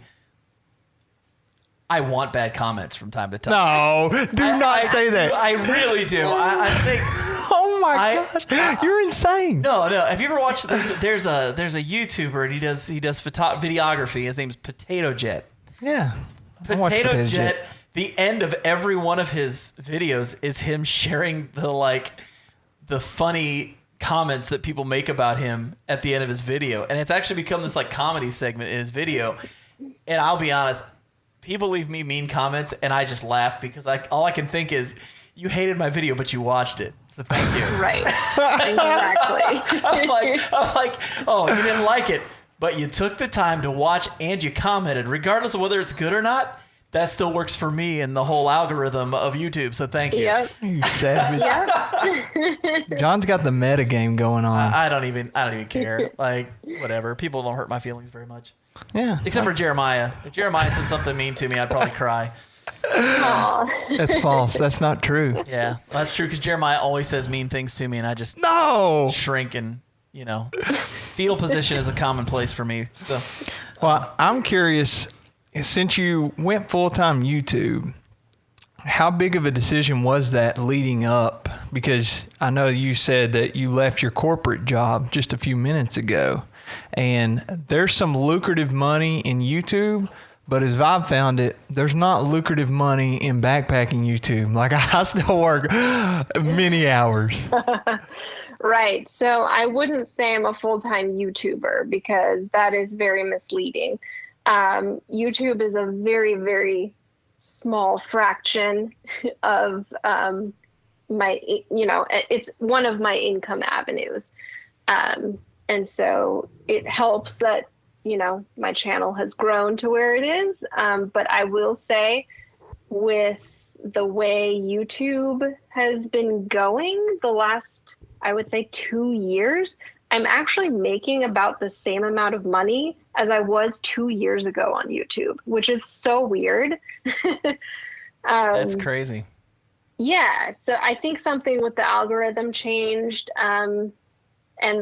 want bad comments from time to time. no, do not say that. I really do. I think. Oh my gosh, you're insane. No. Have you ever watched? There's a YouTuber and he does videography. His name's Potato Jet. Yeah, I watch Potato Jet. The end of every one of his videos is him sharing the funny comments that people make about him at the end of his video, and it's actually become this like comedy segment in his video. And I'll be honest, people leave me mean comments, and I just laugh because all I can think is, you hated my video, but you watched it, so thank you. Right. Exactly. I'm like, oh, you didn't like it, but you took the time to watch and you commented, regardless of whether it's good or not. That still works for me and the whole algorithm of YouTube. So thank you. Yep. You savage. Yep. John's got the meta game going on. I don't even care. Like, whatever. People don't hurt my feelings very much. Yeah. Except for Jeremiah. If Jeremiah said something mean to me, I'd probably cry. Aw. That's false. That's not true. Yeah, that's true, because Jeremiah always says mean things to me, and I just No. shrink and, fetal position is a commonplace for me. So, Well, I'm curious, since you went full-time YouTube, how big of a decision was that leading up? Because I know you said that you left your corporate job just a few minutes ago, and there's some lucrative money in YouTube, but as I've found it, there's not lucrative money in backpacking YouTube. Like, I still work many hours. Right. So I wouldn't say I'm a full-time YouTuber because that is very misleading. YouTube is a very, very small fraction of it's one of my income avenues. And so it helps that, my channel has grown to where it is. But I will say, with the way YouTube has been going the last, I would say, 2 years, I'm actually making about the same amount of money as I was 2 years ago on YouTube, which is so weird. that's crazy. Yeah. So I think something with the algorithm changed, and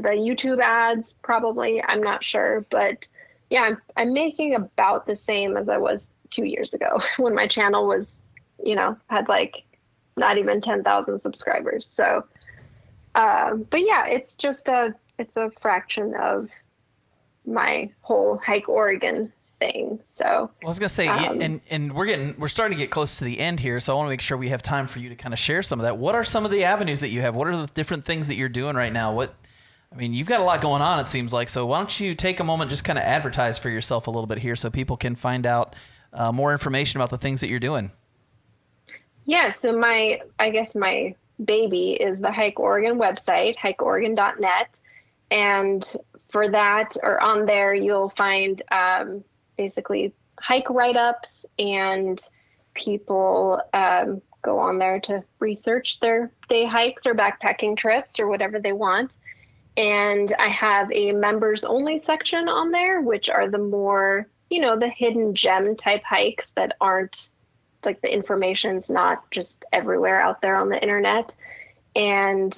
the YouTube ads probably, I'm not sure, but yeah, I'm making about the same as I was 2 years ago when my channel was, had like not even 10,000 subscribers. So, but yeah, it's just it's a fraction of my whole Hike Oregon thing. So I was gonna say, and we're starting to get close to the end here, so I want to make sure we have time for you to kind of share some of that. What are some of the avenues that you have? What are the different things that you're doing right now? You've got a lot going on, it seems like. So why don't you take a moment, just kind of advertise for yourself a little bit here, so people can find out more information about the things that you're doing. Yeah. So my baby is the Hike Oregon website, hikeoregon.net. And for that, or on there, you'll find basically hike write-ups, and people go on there to research their day hikes or backpacking trips or whatever they want. And I have a members only section on there, which are the more, the hidden gem type hikes that aren't like, the information's not just everywhere out there on the internet. And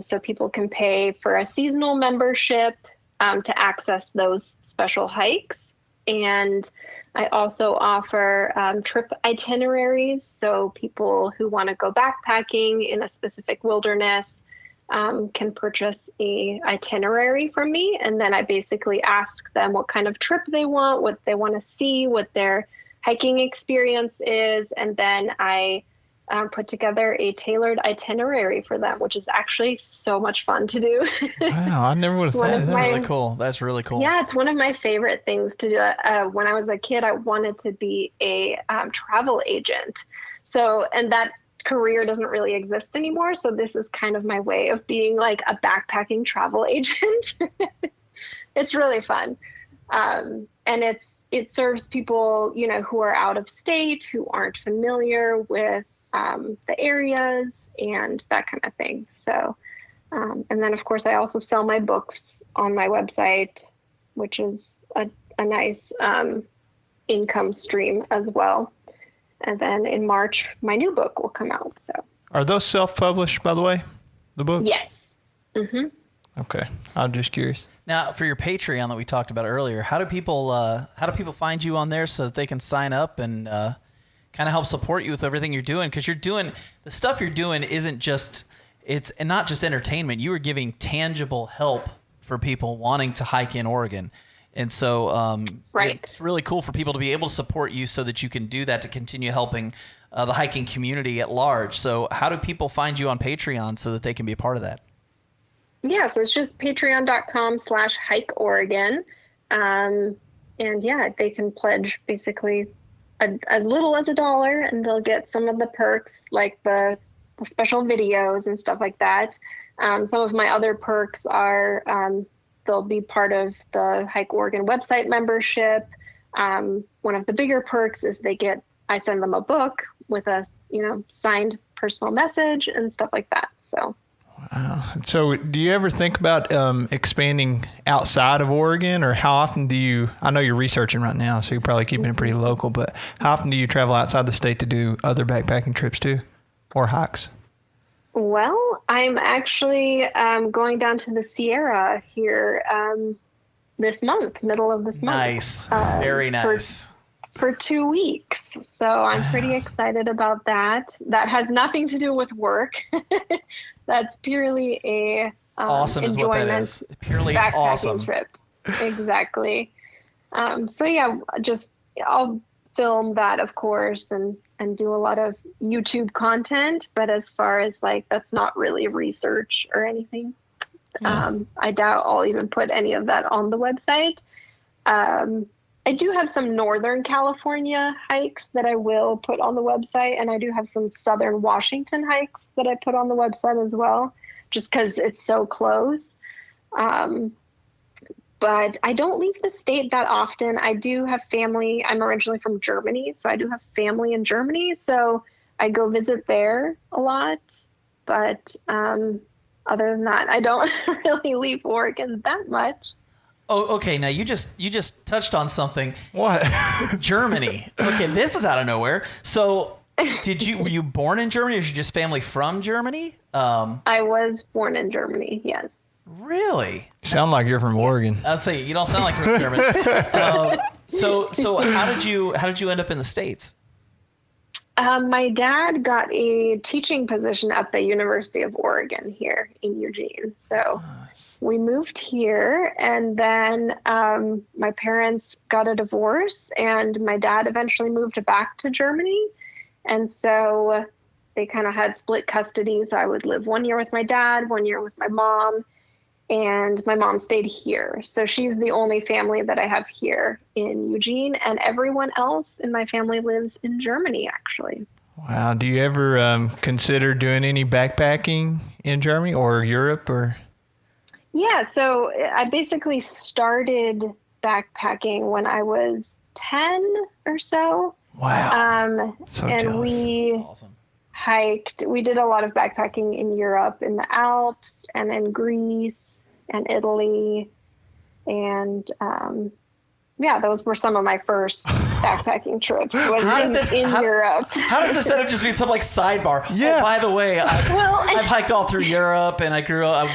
so people can pay for a seasonal membership to access those special hikes. And I also offer trip itineraries. So people who want to go backpacking in a specific wilderness can purchase a itinerary from me. And then I basically ask them what kind of trip they want, what they want to see, what their hiking experience is. And then I put together a tailored itinerary for them, which is actually so much fun to do. Wow, I never would have thought That's that. really cool. That's really cool. Yeah, it's one of my favorite things to do. When I was a kid, I wanted to be a travel agent. So, and that career doesn't really exist anymore. So this is kind of my way of being like a backpacking travel agent. It's really fun. And it serves people, you know, who are out of state, who aren't familiar with the areas and that kind of thing. So, and then of course I also sell my books on my website, which is a nice income stream as well. And then in March, my new book will come out. So, Are those self-published, by the way, the books? yes. Mm-hmm. Okay, I'm just curious. Now, for your Patreon that we talked about earlier, how do people find you on there so that they can sign up and kind of help support you with everything you're doing? Because the stuff you're doing isn't just not just entertainment. You are giving tangible help for people wanting to hike in Oregon. And so Right. It's really cool for people to be able to support you so that you can do that to continue helping the hiking community at large. So how do people find you on Patreon so that they can be a part of that? Yeah, so it's just patreon.com/Hike Oregon. And yeah, they can pledge basically as little as $1 and they'll get some of the perks like the special videos and stuff like that. Some of my other perks are they'll be part of the Hike Oregon website membership. One of the bigger perks is I send them a book with a, you know, signed personal message and stuff like that. So. Wow. So do you ever think about expanding outside of Oregon, or how often I know you're researching right now, so you're probably keeping it pretty local, but how often do you travel outside the state to do other backpacking trips too, or hikes? Well, I'm actually going down to the Sierra here this month, middle of this month. Nice. Very nice. For 2 weeks. So I'm pretty excited about that. That has nothing to do with work. That's purely a awesome is what that is. Purely backpacking awesome trip. Exactly. So yeah, I'll film that, of course, and do a lot of YouTube content. But as far as like, that's not really research or anything. Yeah. I doubt I'll even put any of that on the website. I do have some Northern California hikes that I will put on the website, and I do have some Southern Washington hikes that I put on the website as well, just because it's so close. But I don't leave the state that often. I do have family. I'm originally from Germany, so I do have family in Germany, so I go visit there a lot. But other than that, I don't really leave Oregon that much. Oh, okay. Now you just touched on something. What? Germany. Okay, this is out of nowhere. So, were you born in Germany, or is you just family from Germany? I was born in Germany. Yes. Really? Sound like you're from Oregon. I'll say you don't sound like you're from Germany. So how did you end up in the States? My dad got a teaching position at the University of Oregon here in Eugene. So we moved here, and then my parents got a divorce, and my dad eventually moved back to Germany. And so they kind of had split custody. So I would live 1 year with my dad, 1 year with my mom, and my mom stayed here. So she's the only family that I have here in Eugene, and everyone else in my family lives in Germany, actually. Wow. Do you ever consider doing any backpacking in Germany or Europe or? Yeah, so I basically started backpacking when I was 10 or so. Wow. So and jealous. we Awesome. hiked. We did a lot of backpacking in Europe, in the Alps, and in Greece and Italy. And yeah, those were some of my first backpacking trips. Was in Europe. How does this end up just being some like sidebar? Yeah. Oh, by the way, I've hiked all through Europe, and I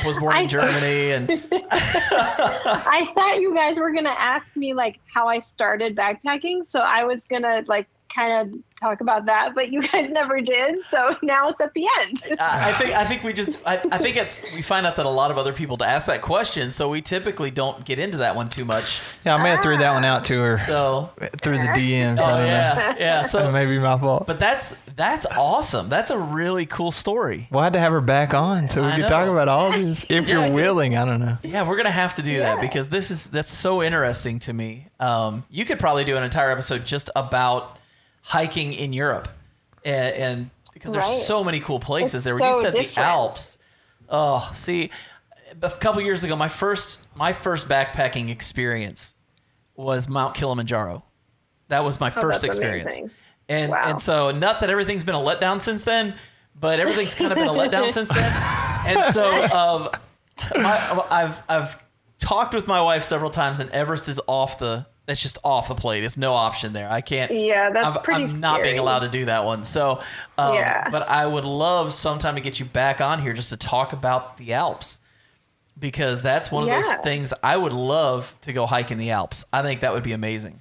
was born in Germany, and I thought you guys were gonna ask me like how I started backpacking, so I was gonna like kind of talk about that, but you guys never did. So now it's at the end. I think we find out that a lot of other people to ask that question, so we typically don't get into that one too much. Yeah, I may have threw that one out to her through the DMs. I don't know. Yeah. So that may be my fault. But that's awesome. That's a really cool story. We'll have to have her back on so we can talk about all this. If you're willing, I don't know. Yeah, we're gonna have to do that because that's so interesting to me. You could probably do an entire episode just about hiking in Europe, and because there's so many cool places there. When you said the Alps, see, a couple years ago, my first backpacking experience was Mount Kilimanjaro. That was my first experience, amazing. and so not that everything's been a letdown since then, but everything's kind of been a letdown since then, and so I've talked with my wife several times, and Everest is that's just off the plate. It's no option there. I can't. Yeah, that's pretty I'm not being allowed to do that one. So, but I would love sometime to get you back on here just to talk about the Alps, because that's one of those things I would love to go hike in the Alps. I think that would be amazing.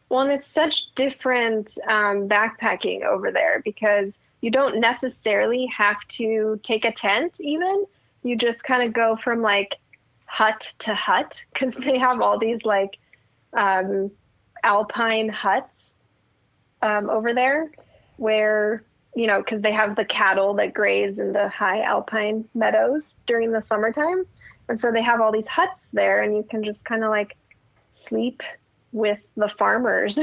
Well, and it's such different backpacking over there because you don't necessarily have to take a tent even. You just kind of go from like hut to hut because they have all these like alpine huts over there where, you know, because they have the cattle that graze in the high alpine meadows during the summertime. And so they have all these huts there and you can just kind of like sleep with the farmers,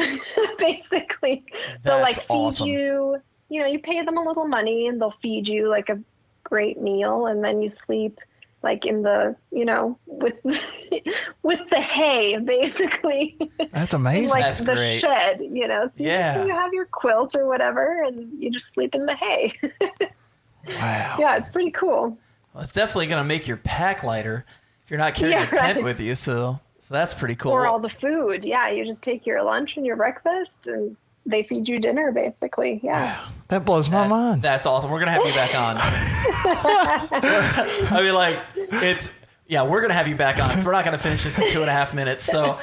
basically. They'll like feed you, you know, you pay them a little money and they'll feed you like a great meal and then you sleep like in the, you know, with the hay, basically. That's amazing. Like that's the great. Shed, you know. So you have your quilt or whatever, and you just sleep in the hay. Wow. Yeah, it's pretty cool. Well, it's definitely going to make your pack lighter if you're not carrying a tent with you. So that's pretty cool. Or all the food. Yeah, you just take your lunch and your breakfast, and they feed you dinner, basically. Yeah. Wow. That blows my mind. That's awesome. We're going to have you back on. I mean, like, we're going to have you back on. So we're not going to finish this in 2.5 minutes. So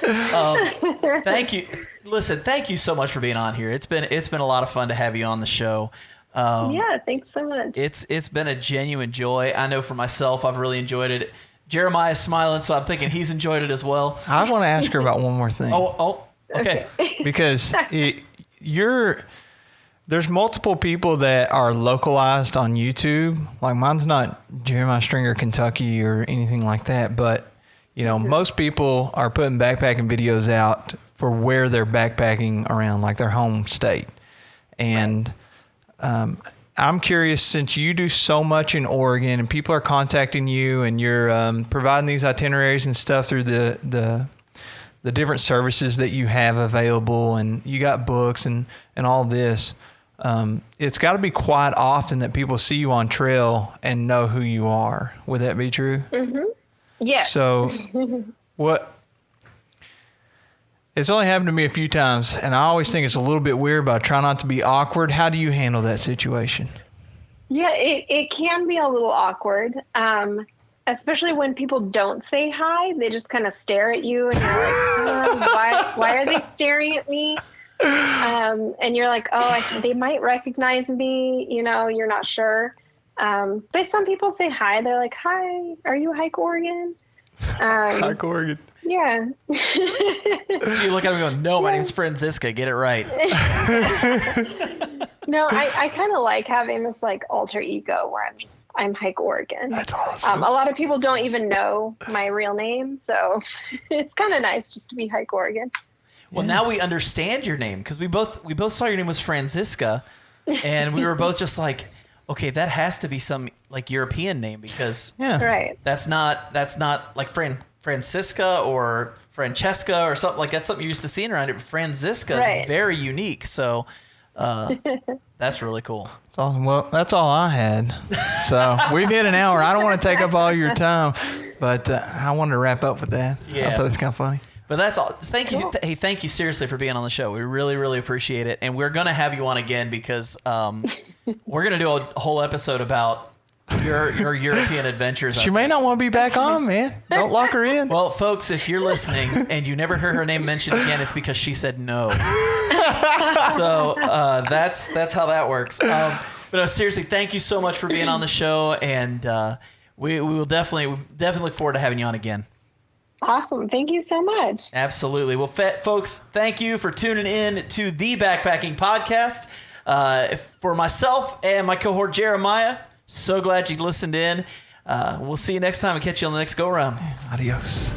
thank you. Listen, thank you so much for being on here. It's been a lot of fun to have you on the show. Yeah, thanks so much. It's been a genuine joy. I know for myself, I've really enjoyed it. Jeremiah's smiling, so I'm thinking he's enjoyed it as well. I want to ask her about one more thing. Oh, okay. Because there's multiple people that are localized on YouTube. Like mine's not Jeremiah Stringer, Kentucky or anything like that. But, you know, most people are putting backpacking videos out for where they're backpacking around, like their home state. And I'm curious, since you do so much in Oregon and people are contacting you and you're providing these itineraries and stuff through the different services that you have available, and you got books and all this, it's got to be quite often that people see you on trail and know who you are. Would that be true? Mm-hmm. Yeah. So it's only happened to me a few times, and I always think it's a little bit weird, but I try not to be awkward. How do you handle that situation? Yeah, it can be a little awkward. Especially when people don't say hi, they just kind of stare at you and you're like, why are they staring at me? And you're like, they might recognize me, you know, you're not sure. But some people say hi. They're like, hi, are you Hike Oregon? Hike Oregon. Yeah. So you look at me going, no, my name's Franziska. Get it right. No, I kind of like having this like alter ego where I'm Hike Oregon. That's awesome. A lot of people don't even know my real name, so it's kind of nice just to be Hike Oregon. Well, now we understand your name because we both saw your name was Franziska, and we were both just like, okay, that has to be some like European name because right. That's not like Francisca or Francesca or something like that's something you're used to seeing around it. Franziska is very unique, so. That's really cool. That's awesome. Well, that's all I had. So we've hit an hour. I don't want to take up all your time, but I wanted to wrap up with that. Yeah. I thought it was kind of funny. But that's all. Thank you. Hey, thank you seriously for being on the show. We really, really appreciate it. And we're going to have you on again because we're going to do a whole episode about your European adventures. She may not want to be back on, man. Don't lock her in. Well, folks, if you're listening and you never heard her name mentioned again, it's because she said no. So that's how that works. But no, seriously, thank you so much for being on the show, and we will definitely look forward to having you on again. Awesome. Thank you so much. Absolutely. Well, folks, thank you for tuning in to the Backpacking Podcast. For myself and my cohort, Jeremiah, so glad you listened in. We'll see you next time and catch you on the next go-around. Adios.